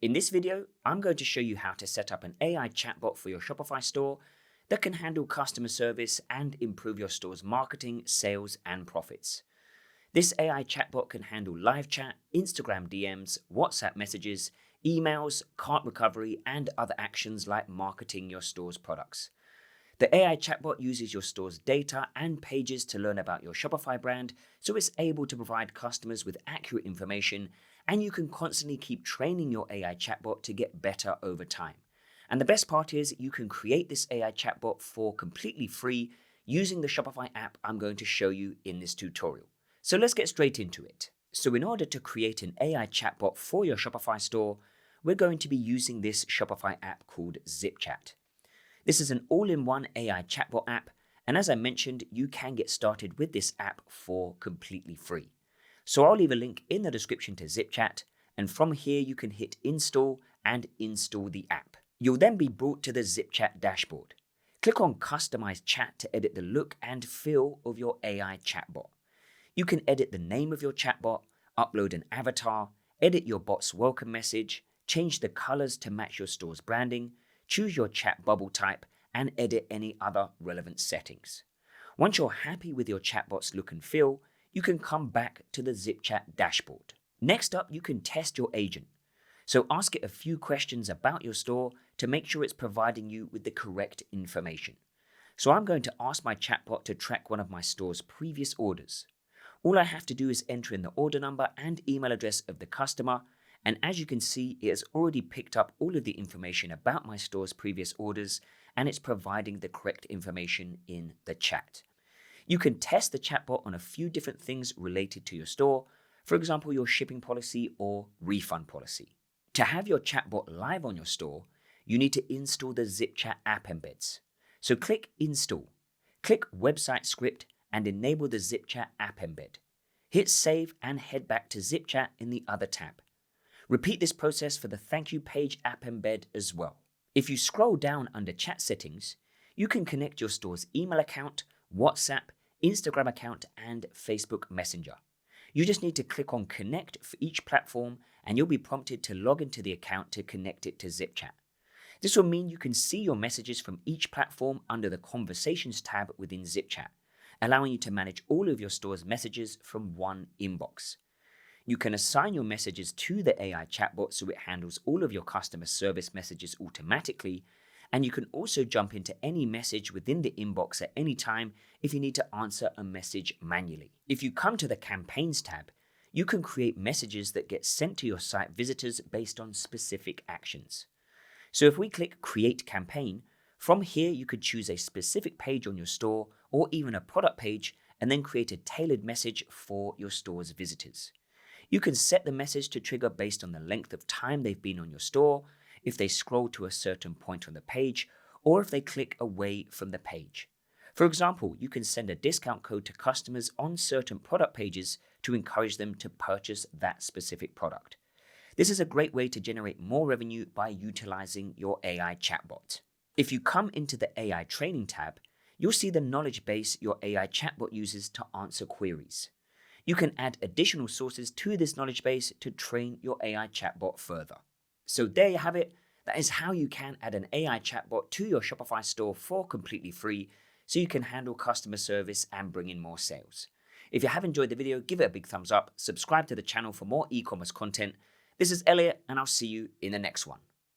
In this video, I'm going to show you how to set up an AI chatbot for your Shopify store that can handle customer service and improve your store's marketing, sales, and profits. This AI chatbot can handle live chat, Instagram DMs, WhatsApp messages, emails, cart recovery, and other actions like marketing your store's products. The AI chatbot uses your store's data and pages to learn about your Shopify brand, so it's able to provide customers with accurate information, and you can constantly keep training your AI chatbot to get better over time. And the best part is you can create this AI chatbot for completely free using the Shopify app I'm going to show you in this tutorial. So let's get straight into it. So in order to create an AI chatbot for your Shopify store, we're going to be using this Shopify app called Zipchat. This is an all-in-one AI chatbot app, and as I mentioned, you can get started with this app for completely free. So I'll leave a link in the description to Zipchat, and from here you can hit install and install the app. You'll then be brought to the Zipchat dashboard. Click on Customize Chat to edit the look and feel of your AI chatbot. You can edit the name of your chatbot, upload an avatar, edit your bot's welcome message, change the colors to match your store's branding, choose your chat bubble type, and edit any other relevant settings. Once you're happy with your chatbot's look and feel, you can come back to the Zipchat dashboard. Next up, you can test your agent. So ask it a few questions about your store to make sure it's providing you with the correct information. So I'm going to ask my chatbot to track one of my store's previous orders. All I have to do is enter in the order number and email address of the customer, and as you can see, it has already picked up all of the information about my store's previous orders, and it's providing the correct information in the chat. You can test the chatbot on a few different things related to your store, for example, your shipping policy or refund policy. To have your chatbot live on your store, you need to install the Zipchat app embeds. So click Install, click Website Script, and enable the Zipchat app embed. Hit Save and head back to Zipchat in the other tab. Repeat this process for the Thank You page app embed as well. If you scroll down under Chat Settings, you can connect your store's email account, WhatsApp, Instagram account, and Facebook Messenger. You just need to click on Connect for each platform, and you'll be prompted to log into the account to connect it to Zipchat. This will mean you can see your messages from each platform under the Conversations tab within Zipchat, allowing you to manage all of your store's messages from one inbox. You can assign your messages to the AI chatbot so it handles all of your customer service messages automatically, and you can also jump into any message within the inbox at any time if you need to answer a message manually. If you come to the Campaigns tab, you can create messages that get sent to your site visitors based on specific actions. So if we click Create Campaign, from here you could choose a specific page on your store or even a product page and then create a tailored message for your store's visitors. You can set the message to trigger based on the length of time they've been on your store, if they scroll to a certain point on the page, or if they click away from the page. For example, you can send a discount code to customers on certain product pages to encourage them to purchase that specific product. This is a great way to generate more revenue by utilizing your AI chatbot. If you come into the AI Training tab, you'll see the knowledge base your AI chatbot uses to answer queries. You can add additional sources to this knowledge base to train your AI chatbot further. So there you have it. That is how you can add an AI chatbot to your Shopify store for completely free so you can handle customer service and bring in more sales. If you have enjoyed the video, give it a big thumbs up, subscribe to the channel for more e-commerce content. This is Elliot, and I'll see you in the next one.